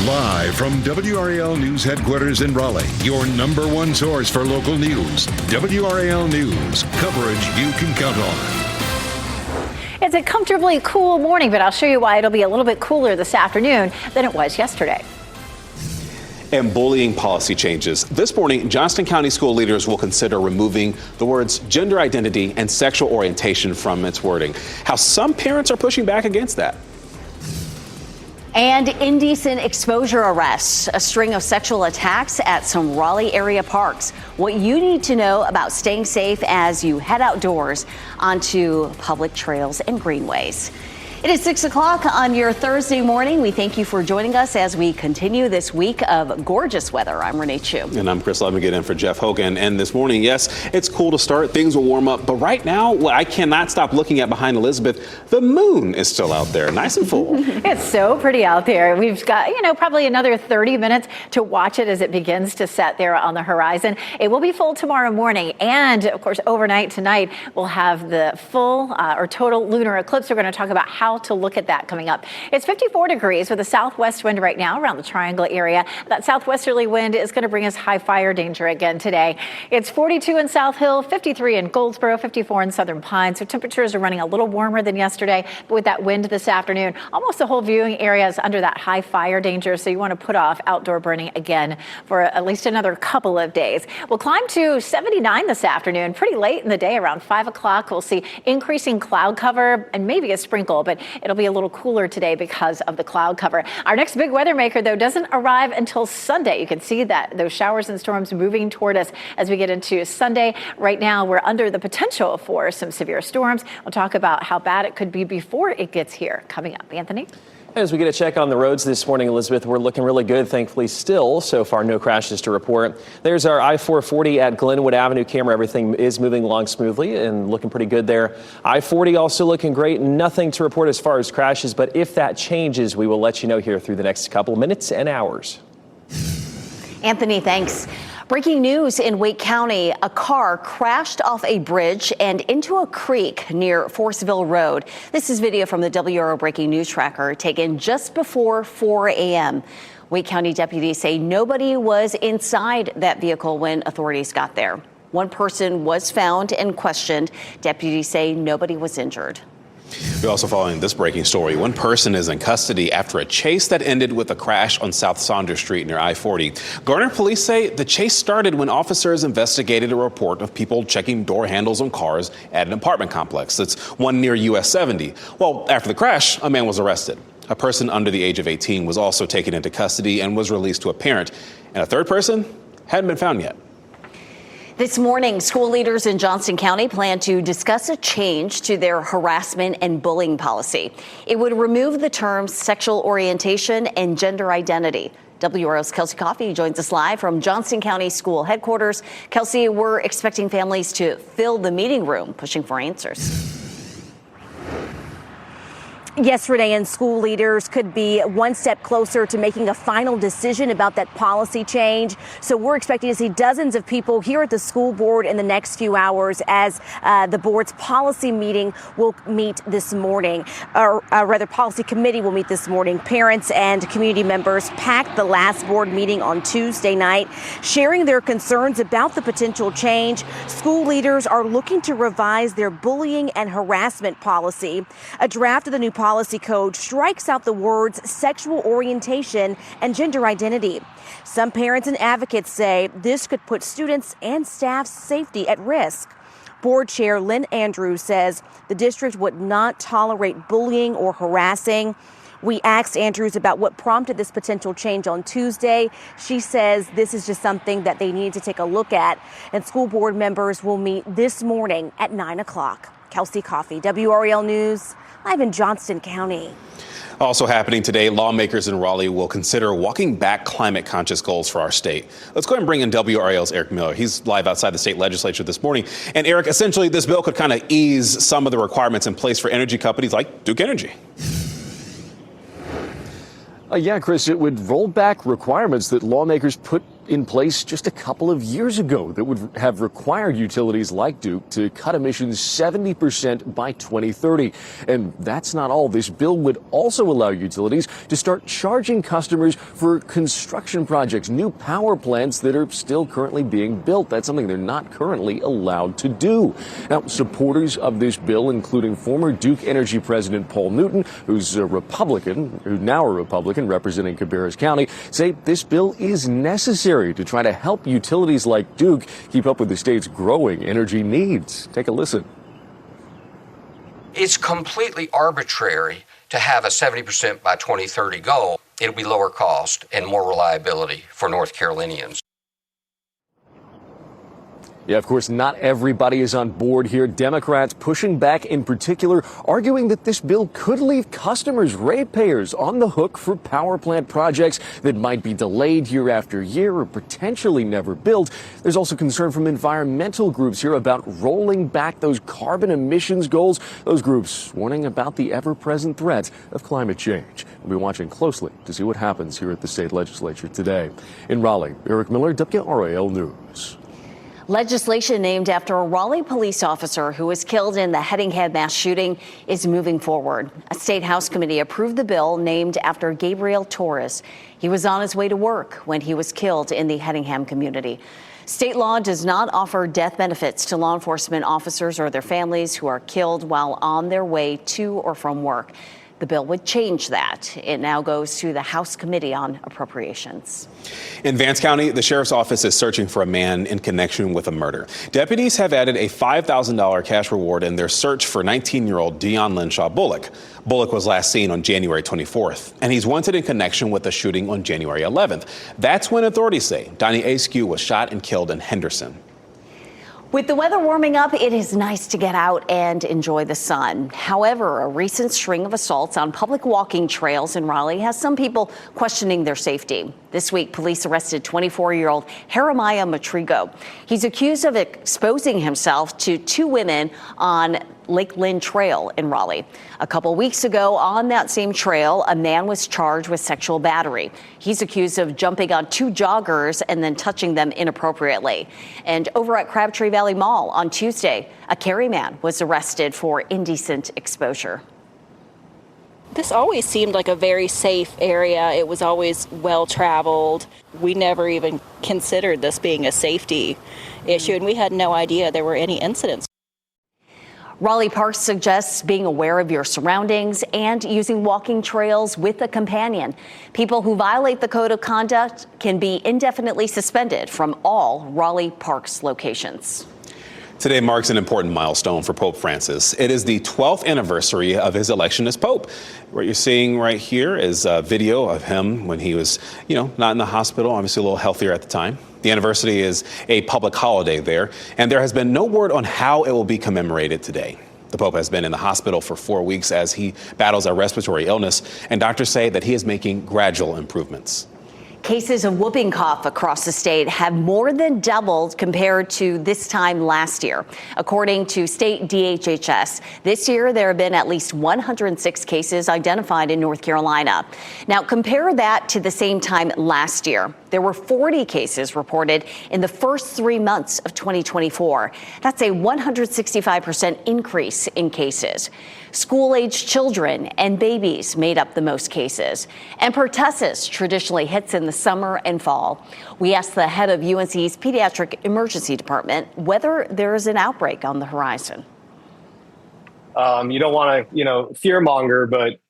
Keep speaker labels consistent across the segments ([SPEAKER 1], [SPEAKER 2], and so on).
[SPEAKER 1] Live from WRAL News Headquarters in Raleigh, your number one source for local news. WRAL News, coverage you can count on.
[SPEAKER 2] It's a comfortably cool morning, but I'll show you why it'll be a little bit cooler this afternoon than it was yesterday.
[SPEAKER 3] And bullying policy changes. This morning, Johnston County school leaders will consider removing the words gender identity and sexual orientation from its wording. How some parents are pushing back against that.
[SPEAKER 4] And indecent exposure arrests, a string of sexual attacks at some Raleigh area parks. What you need to know about staying safe as you head outdoors onto public trails and greenways. It is 6 o'clock on your Thursday morning. We thank you for joining us as we continue this week of gorgeous weather. I'm Renee Chu.
[SPEAKER 3] And I'm Chris Levigan in for Jeff Hogan. And this morning, yes, it's cool to start. Things will warm up. But right now, I cannot stop looking at behind Elizabeth. The moon is still out there, nice and full.
[SPEAKER 2] It's so pretty out there. We've got, probably another 30 minutes to watch it as it begins to set there on the horizon. It will be full tomorrow morning. And, of course, overnight tonight, we'll have the full or total lunar eclipse. We're going to talk about how to look at that coming up. It's 54 degrees with a southwest wind right now around the Triangle area. That southwesterly wind is going to bring us high fire danger again today. It's 42 in South Hill, 53 in Goldsboro, 54 in Southern Pines. So temperatures are running a little warmer than yesterday, but with that wind this afternoon, almost the whole viewing area is under that high fire danger. So you want to put off outdoor burning again for at least another couple of days. We'll climb to 79 this afternoon, pretty late in the day, around 5 o'clock. We'll see increasing cloud cover and maybe a sprinkle, but it'll be a little cooler today because of the cloud cover. Our next big weather maker, though, doesn't arrive until Sunday. You can see that those showers and storms moving toward us as we get into Sunday. Right now, we're under the potential for some severe storms. We'll talk about how bad it could be before it gets here coming up. Anthony?
[SPEAKER 5] As we get a check on the roads this morning, Elizabeth, we're looking really good. Thankfully, still, so far, no crashes to report. There's our I-440 at Glenwood Avenue camera. Everything is moving along smoothly and looking pretty good there. I-40 also looking great. Nothing to report as far as crashes, but if that changes, we will let you know here through the next couple of minutes and hours.
[SPEAKER 4] Anthony, thanks. Breaking news in Wake County, a car crashed off a bridge and into a creek near Forceville Road. This is video from the WRAL Breaking News Tracker taken just before 4 a.m. Wake County deputies say nobody was inside that vehicle when authorities got there. One person was found and questioned. Deputies say nobody was injured.
[SPEAKER 3] We're also following this breaking story. One person is in custody after a chase that ended with a crash on South Saunders Street near I-40. Garner police say the chase started when officers investigated a report of people checking door handles on cars at an apartment complex. That's one near US 70. Well, after the crash, a man was arrested. A person under the age of 18 was also taken into custody and was released to a parent. And a third person hadn't been found yet.
[SPEAKER 4] This morning, school leaders in Johnston County plan to discuss a change to their harassment and bullying policy. It would remove the terms sexual orientation and gender identity. WRAL's Kelsey Coffey joins us live from Johnston County School headquarters. Kelsey, we're expecting families to fill the meeting room, pushing for answers.
[SPEAKER 6] Yes, Renee, and school leaders could be one step closer to making a final decision about that policy change. So we're expecting to see dozens of people here at the school board in the next few hours as the board's policy meeting will meet this morning, or rather policy committee will meet this morning. Parents and community members packed the last board meeting on Tuesday night, sharing their concerns about the potential change. School leaders are looking to revise their bullying and harassment policy. A draft of the new policy code strikes out the words sexual orientation and gender identity. Some parents and advocates say this could put students and staff's safety at risk. Board Chair Lynn Andrews says the district would not tolerate bullying or harassing. We asked Andrews about what prompted this potential change on Tuesday. She says this is just something that they need to take a look at, and school board members will meet this morning at 9 o'clock. Kelsey Coffey, WRAL News, live in Johnston County.
[SPEAKER 3] Also happening today, lawmakers in Raleigh will consider walking back climate-conscious goals for our state. Let's go ahead and bring in WRAL's Eric Miller. He's live outside the state legislature this morning. And Eric, essentially, this bill could kind of ease some of the requirements in place for energy companies like Duke Energy.
[SPEAKER 7] Yeah, Chris, it would roll back requirements that lawmakers put in place just a couple of years ago that would have required utilities like Duke to cut emissions 70% by 2030. And that's not all. This bill would also allow utilities to start charging customers for construction projects, new power plants that are still currently being built. That's something they're not currently allowed to do. Now, supporters of this bill, including former Duke Energy President Paul Newton, who's now a Republican representing Cabarrus County, say this bill is necessary to try to help utilities like Duke keep up with the state's growing energy needs. Take a listen.
[SPEAKER 8] It's completely arbitrary to have a 70% by 2030 goal. It'll be lower cost and more reliability for North Carolinians.
[SPEAKER 7] Yeah, of course, not everybody is on board here. Democrats pushing back in particular, arguing that this bill could leave customers, ratepayers, on the hook for power plant projects that might be delayed year after year or potentially never built. There's also concern from environmental groups here about rolling back those carbon emissions goals. Those groups warning about the ever-present threat of climate change. We'll be watching closely to see what happens here at the state legislature today. In Raleigh, Eric Miller, WRAL News.
[SPEAKER 4] Legislation named after a Raleigh police officer who was killed in the Hedingham mass shooting is moving forward. A state House committee approved the bill named after Gabriel Torres. He was on his way to work when he was killed in the Hedingham community. State law does not offer death benefits to law enforcement officers or their families who are killed while on their way to or from work. The bill would change that. It now goes to the House Committee on Appropriations.
[SPEAKER 3] In Vance County, the sheriff's office is searching for a man in connection with a murder. Deputies have added a $5,000 cash reward in their search for 19-year-old Dion Lenshaw Bullock. Bullock was last seen on January 24th, and he's wanted in connection with the shooting on January 11th. That's when authorities say Donnie Askew was shot and killed in Henderson.
[SPEAKER 4] With the weather warming up, it is nice to get out and enjoy the sun. However, a recent string of assaults on public walking trails in Raleigh has some people questioning their safety. This week, police arrested 24-year-old Jeremiah Matrigo. He's accused of exposing himself to two women on Lake Lynn Trail in Raleigh. A couple weeks ago on that same trail, a man was charged with sexual battery. He's accused of jumping on two joggers and then touching them inappropriately. And over at Crabtree Valley Mall on Tuesday, a Cary man was arrested for indecent exposure.
[SPEAKER 9] This always seemed like a very safe area. It was always well traveled. We never even considered this being a safety issue, and we had no idea there were any incidents.
[SPEAKER 4] Raleigh Parks suggests being aware of your surroundings and using walking trails with a companion. People who violate the code of conduct can be indefinitely suspended from all Raleigh Parks locations.
[SPEAKER 3] Today marks an important milestone for Pope Francis. It is the 12th anniversary of his election as Pope. What you're seeing right here is a video of him when he was, not in the hospital, obviously a little healthier at the time. The anniversary is a public holiday there, and there has been no word on how it will be commemorated today. The Pope has been in the hospital for 4 weeks as he battles a respiratory illness, and doctors say that he is making gradual improvements.
[SPEAKER 4] Cases of whooping cough across the state have more than doubled compared to this time last year. According to state DHHS, this year there have been at least 106 cases identified in North Carolina. Now compare that to the same time last year. There were 40 cases reported in the first 3 months of 2024. That's a 165% increase in cases. School-aged children and babies made up the most cases. And pertussis traditionally hits in the summer and fall. We asked the head of UNC's Pediatric Emergency Department whether there is an outbreak on the horizon.
[SPEAKER 10] You don't want to, fear monger, but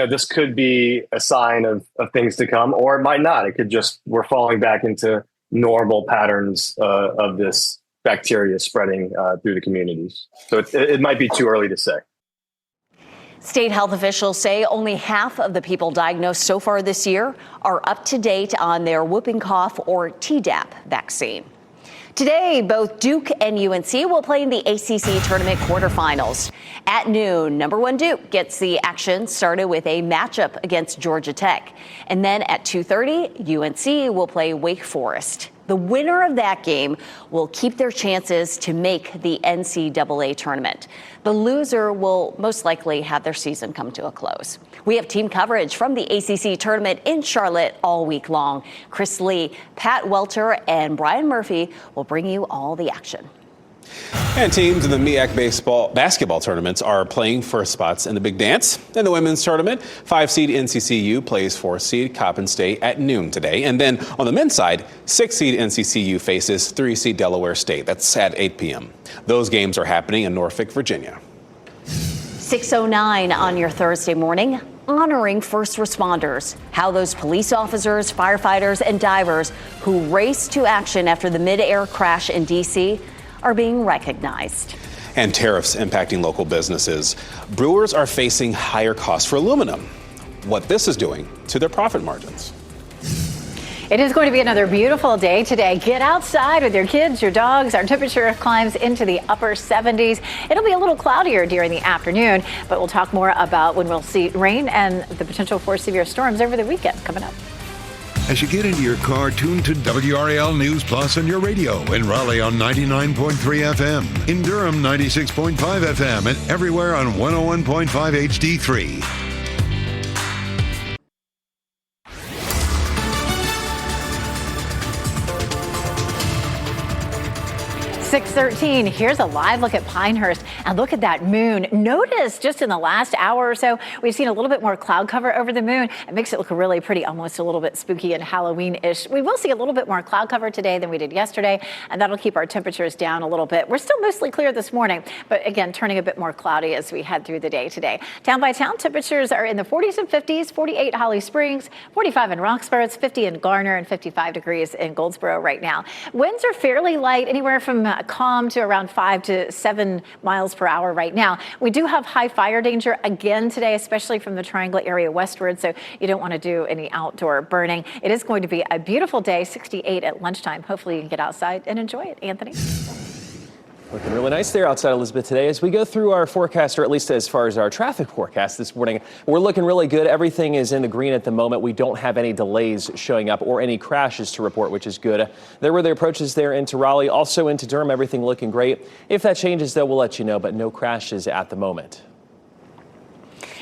[SPEAKER 10] this could be a sign of things to come, or it might not. It could just, we're falling back into normal patterns of this bacteria spreading through the communities. So it might be too early to say.
[SPEAKER 4] State health officials say only half of the people diagnosed so far this year are up to date on their whooping cough or Tdap vaccine. Today, both Duke and UNC will play in the ACC tournament quarterfinals. At noon, number 1 Duke gets the action started with a matchup against Georgia Tech. And then at 2:30, UNC will play Wake Forest. The winner of that game will keep their chances to make the NCAA tournament. The loser will most likely have their season come to a close. We have team coverage from the ACC tournament in Charlotte all week long. Chris Lee, Pat Welter, and Brian Murphy will bring you all the action.
[SPEAKER 3] And teams in the MEAC basketball tournaments are playing for spots in the big dance. In the women's tournament, 5-seed NCCU plays 4-seed Coppin State at noon today. And then on the men's side, 6-seed NCCU faces 3-seed Delaware State. That's at 8 p.m. Those games are happening in Norfolk, Virginia.
[SPEAKER 4] 6:09 on your Thursday morning, honoring first responders, how those police officers, firefighters, and divers who raced to action after the mid-air crash in D.C. are being recognized.
[SPEAKER 3] And tariffs impacting local businesses. Brewers are facing higher costs for aluminum. What this is doing to their profit margins.
[SPEAKER 2] It is going to be another beautiful day today. Get outside with your kids, your dogs. Our temperature climbs into the upper 70s. It'll be a little cloudier during the afternoon, but we'll talk more about when we'll see rain and the potential for severe storms over the weekend coming up.
[SPEAKER 1] As you get into your car, tune to WRAL News Plus on your radio. In Raleigh on 99.3 FM. In Durham, 96.5 FM. And everywhere on 101.5 HD3.
[SPEAKER 2] 6:13. Here's a live look at Pinehurst, and look at that moon. Notice just in the last hour or so, we've seen a little bit more cloud cover over the moon. It makes it look really pretty, almost a little bit spooky and Halloween-ish. We will see a little bit more cloud cover today than we did yesterday, and that'll keep our temperatures down a little bit. We're still mostly clear this morning, but again, turning a bit more cloudy as we head through the day today. Town by town, temperatures are in the 40s and 50s, 48 Holly Springs, 45 in Roxborough, it's 50 in Garner, and 55 degrees in Goldsboro right now. Winds are fairly light, anywhere from calm to around 5 to 7 miles per hour right now. We do have high fire danger again today, especially from the Triangle area westward, so you don't want to do any outdoor burning. It is going to be a beautiful day, 68 at lunchtime. Hopefully you can get outside and enjoy it. Anthony?
[SPEAKER 5] Looking really nice there outside Elizabeth today. As we go through our forecast, or at least as far as our traffic forecast this morning, we're looking really good. Everything is in the green at the moment. We don't have any delays showing up or any crashes to report, which is good. There were the approaches there into Raleigh, also into Durham. Everything looking great. If that changes, though, we'll let you know, but no crashes at the moment.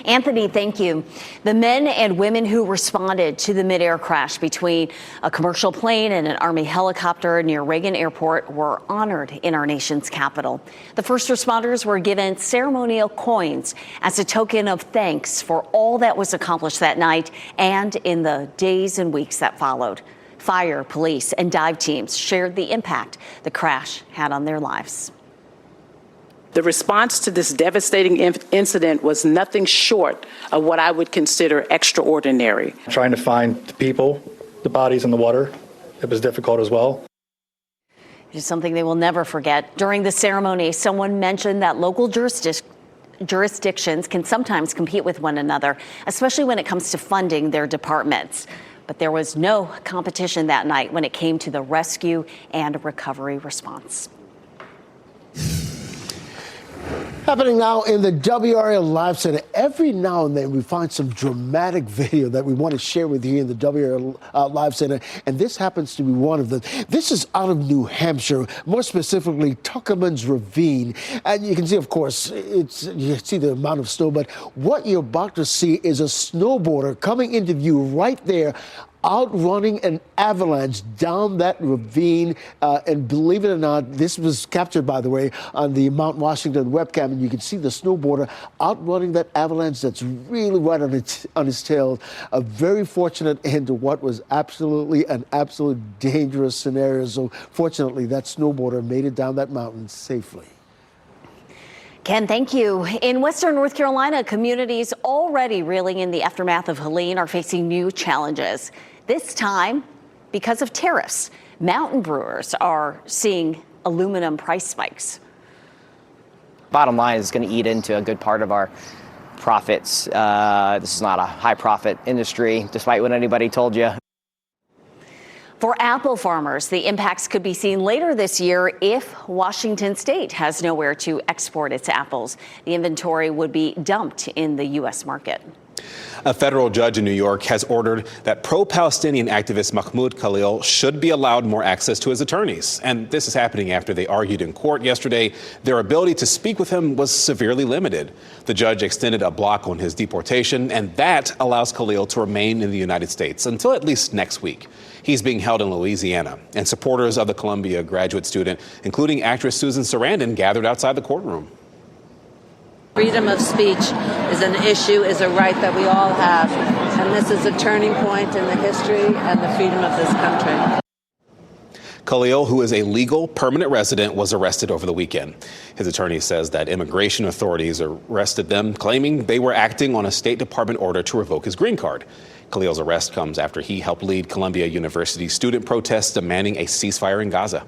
[SPEAKER 4] Anthony, thank you. The men and women who responded to the mid-air crash between a commercial plane and an Army helicopter near Reagan Airport were honored in our nation's capital. The first responders were given ceremonial coins as a token of thanks for all that was accomplished that night and in the days and weeks that followed. Fire, police, and dive teams shared the impact the crash had on their lives.
[SPEAKER 11] The response to this devastating incident was nothing short of what I would consider extraordinary.
[SPEAKER 12] Trying to find the people, the bodies in the water, it was difficult as well.
[SPEAKER 4] It is something they will never forget. During the ceremony, someone mentioned that local jurisdictions can sometimes compete with one another, especially when it comes to funding their departments. But there was no competition that night when it came to the rescue and recovery response.
[SPEAKER 13] Happening now in the WRAL Live Center. Every now and then we find some dramatic video that we want to share with you in the WRAL Live Center, and this happens to be one of them. This is out of New Hampshire, more specifically Tuckerman's Ravine. And you can see, of course, you see the amount of snow, but what you're about to see is a snowboarder coming into view right there, outrunning an avalanche down that ravine. And believe it or not, this was captured, by the way, on the Mount Washington webcam. And you can see the snowboarder outrunning that avalanche that's really right on his tail. A very fortunate end to what was absolutely an absolute dangerous scenario. So fortunately, that snowboarder made it down that mountain safely.
[SPEAKER 4] Ken, thank you. In Western North Carolina, communities already reeling in the aftermath of Helene are facing new challenges. This time, because of tariffs, mountain brewers are seeing aluminum price spikes.
[SPEAKER 14] Bottom line is going to eat into a good part of our profits. This is not a high profit industry, despite what anybody told you.
[SPEAKER 4] For apple farmers, the impacts could be seen later this year if Washington State has nowhere to export its apples. The inventory would be dumped in the U.S. market.
[SPEAKER 3] A federal judge in New York has ordered that pro-Palestinian activist Mahmoud Khalil should be allowed more access to his attorneys. And this is happening after they argued in court yesterday their ability to speak with him was severely limited. The judge extended a block on his deportation, and that allows Khalil to remain in the United States until at least next week. He's being held in Louisiana, and supporters of the Columbia graduate student, including actress Susan Sarandon, gathered outside the courtroom.
[SPEAKER 15] Freedom of speech is an issue, is a right that we all have. And this is a turning point in the history and the freedom of this country.
[SPEAKER 3] Khalil, who is a legal permanent resident, was arrested over the weekend. His attorney says that immigration authorities arrested them, claiming they were acting on a State Department order to revoke his green card. Khalil's arrest comes after he helped lead Columbia University student protests demanding a ceasefire in Gaza.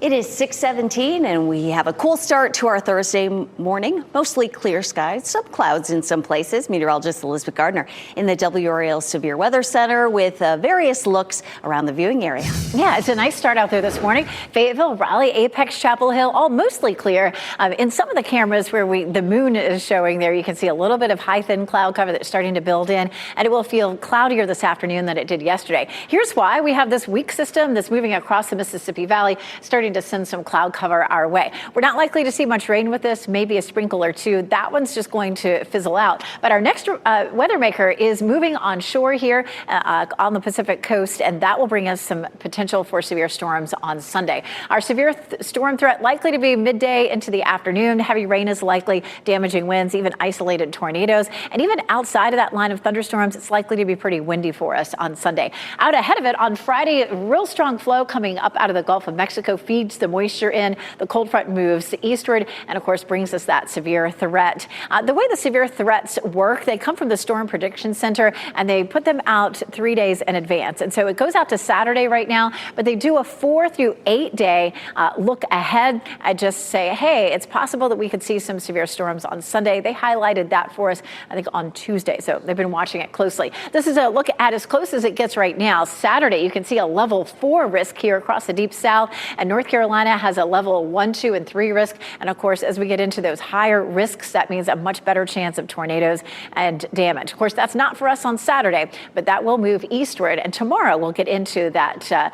[SPEAKER 4] It is 6:17, and we have a cool start to our Thursday morning. Mostly clear skies, some clouds in some places. Meteorologist Elizabeth Gardner in the WRAL Severe Weather Center with various looks around the viewing area.
[SPEAKER 2] Yeah, it's a nice start out there this morning. Fayetteville, Raleigh, Apex, Chapel Hill, all mostly clear. In some of the cameras where the moon is showing there, you can see a little bit of high, thin cloud cover that's starting to build in, and it will feel cloudier this afternoon than it did yesterday. Here's why. We have this weak system that's moving across the Mississippi Valley, starting to send some cloud cover our way. We're not likely to see much rain with this, maybe a sprinkle or two. That one's just going to fizzle out. But our next weather maker is moving on shore here on the Pacific coast, and that will bring us some potential for severe storms on Sunday. Our severe storm threat likely to be midday into the afternoon. Heavy rain is likely, damaging winds, even isolated tornadoes. And even outside of that line of thunderstorms, it's likely to be pretty windy for us on Sunday. Out ahead of it on Friday, real strong flow coming up out of the Gulf of Mexico feeds the moisture in. The cold front moves eastward and, of course, brings us that severe threat. The way the severe threats work, they come from the Storm Prediction Center, and they put them out 3 days in advance. And so it goes out to Saturday right now, but they do a 4 through 8 day look ahead and just say, hey, it's possible that we could see some severe storms on Sunday. They highlighted that for us, I think, on Tuesday. So they've been watching it closely. This is a look at as close as it gets right now. Saturday, you can see a level 4 risk here across the deep south, and North Carolina has a level 1, 2, and 3 risk. And of course, as we get into those higher risks, that means a much better chance of tornadoes and damage. Of course, that's not for us on Saturday, but that will move eastward. And tomorrow we'll get into that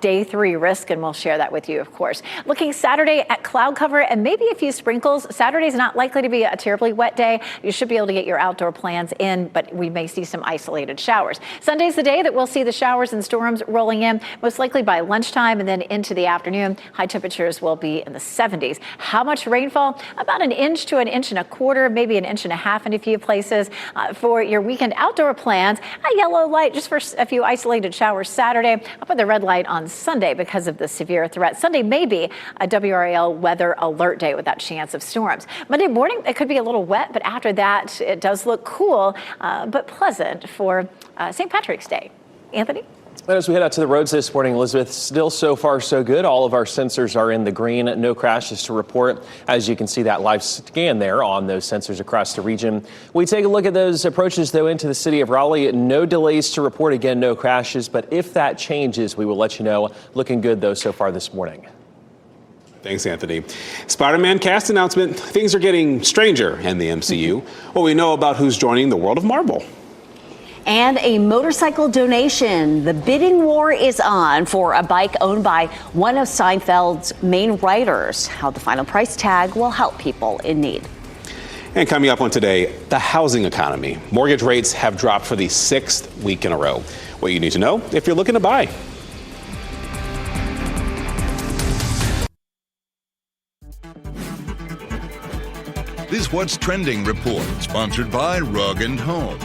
[SPEAKER 2] day 3 risk, and we'll share that with you, of course. Looking Saturday at cloud cover and maybe a few sprinkles. Saturday's not likely to be a terribly wet day. You should be able to get your outdoor plans in, but we may see some isolated showers. Sunday's the day that we'll see the showers and storms rolling in, most likely by lunchtime and then into the afternoon. High temperatures will be in the 70s. How much rainfall? About 1 inch to 1.25 inches, maybe 1.5 inches in a few places. For your weekend outdoor plans, a yellow light just for a few isolated showers Saturday. I'll put the red light on Sunday because of the severe threat. Sunday may be a WRAL weather alert day with that chance of storms. Monday morning, it could be a little wet, but after that, it does look cool, but pleasant for St. Patrick's Day. Anthony?
[SPEAKER 5] As we head out to the roads this morning, Elizabeth, still so far so good. All of our sensors are in the green. No crashes to report. As you can see that live scan there on those sensors across the region. We take a look at those approaches, though, into the city of Raleigh. No delays to report. Again, no crashes. But if that changes, we will let you know. Looking good, though, so far this morning.
[SPEAKER 3] Thanks, Anthony. Spider-Man cast announcement. Things are getting stranger in the MCU. What we know about who's joining the world of Marvel.
[SPEAKER 4] And a motorcycle donation. The bidding war is on for a bike owned by one of Seinfeld's main writers. How the final price tag will help people in need.
[SPEAKER 3] And coming up on Today, the housing economy. Mortgage rates have dropped for the 6th week in a row. What you need to know if you're looking to buy.
[SPEAKER 1] This What's Trending report, sponsored by Rug & Home.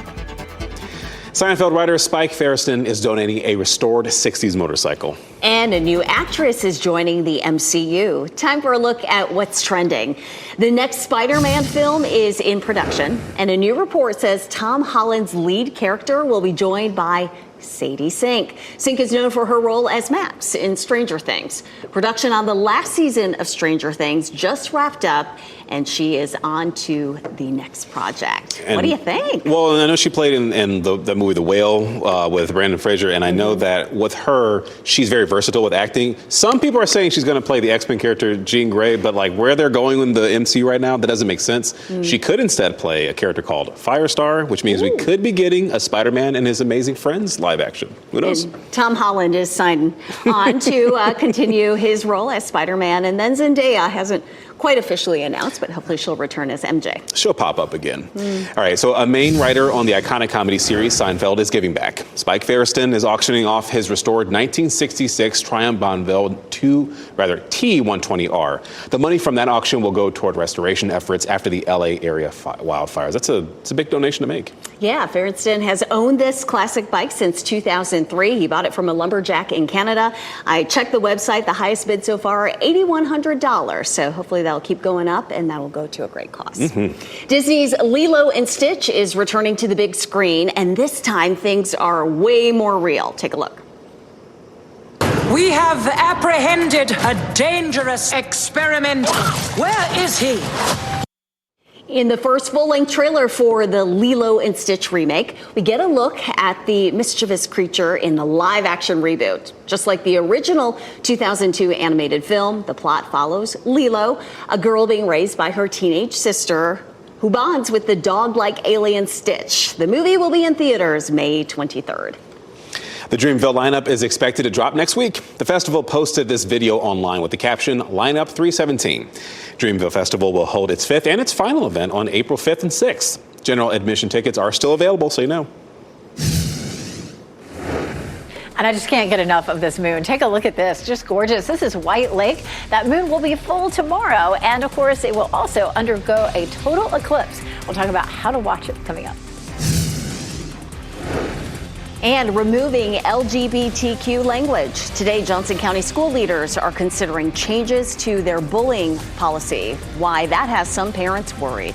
[SPEAKER 3] Seinfeld writer Spike Feresten is donating a restored 60s motorcycle.
[SPEAKER 4] And a new actress is joining the MCU. Time for a look at what's trending. The next Spider-Man film is in production, and a new report says Tom Holland's lead character will be joined by Sadie Sink. Sink is known for her role as Max in Stranger Things. Production on the last season of Stranger Things just wrapped up, and she is on to the next project.
[SPEAKER 3] And,
[SPEAKER 4] what do you think?
[SPEAKER 3] Well, I know she played in the movie The Whale with Brandon Fraser, and I know that with her, she's very versatile with acting. Some people are saying she's going to play the X-Men character Jean Grey, but like where they're going in the MCU right now, that doesn't make sense. She could instead play a character called Firestar, which means we could be getting a Spider-Man and His Amazing Friends live action. Who knows?
[SPEAKER 4] And Tom Holland is signed on to continue his role as Spider-Man, and then Zendaya hasn't quite officially announced, but hopefully she'll return as MJ.
[SPEAKER 3] She'll pop up again. All right, so a main writer on the iconic comedy series Seinfeld is giving back. Spike Feresten is auctioning off his restored 1966 Triumph Bonneville T120R. The money from that auction will go toward restoration efforts after the LA area wildfires. It's a big donation to make.
[SPEAKER 4] Yeah, Feresten has owned this classic bike since 2003. He bought it from a lumberjack in Canada. I checked the website. The highest bid so far, $8,100. So hopefully that'll keep going up, and that'll go to a great cause. Disney's Lilo and Stitch is returning to the big screen, and this time things are way more real. Take a look.
[SPEAKER 16] We have apprehended a dangerous experiment. Where is he?
[SPEAKER 4] In the first full-length trailer for the Lilo and Stitch remake, we get a look at the mischievous creature in the live-action reboot. Just like the original 2002 animated film, the plot follows Lilo, a girl being raised by her teenage sister, who bonds with the dog-like alien Stitch. The movie will be in theaters May 23rd.
[SPEAKER 3] The Dreamville lineup is expected to drop next week. The festival posted this video online with the caption, Lineup 317. Dreamville Festival will hold its fifth and its final event on April 5th and 6th. General admission tickets are still available, so you know.
[SPEAKER 2] And I just can't get enough of this moon. Take a look at this. Just gorgeous. This is White Lake. That moon will be full tomorrow. And of course, it will also undergo a total eclipse. We'll talk about how to watch it coming up.
[SPEAKER 4] And removing LGBTQ language. Today, Johnson County school leaders are considering changes to their bullying policy. Why that has some parents worried.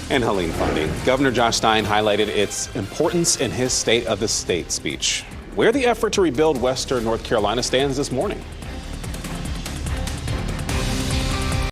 [SPEAKER 3] And Helene funding. Governor Josh Stein highlighted its importance in his State of the State speech, where the effort to rebuild Western North Carolina stands this morning.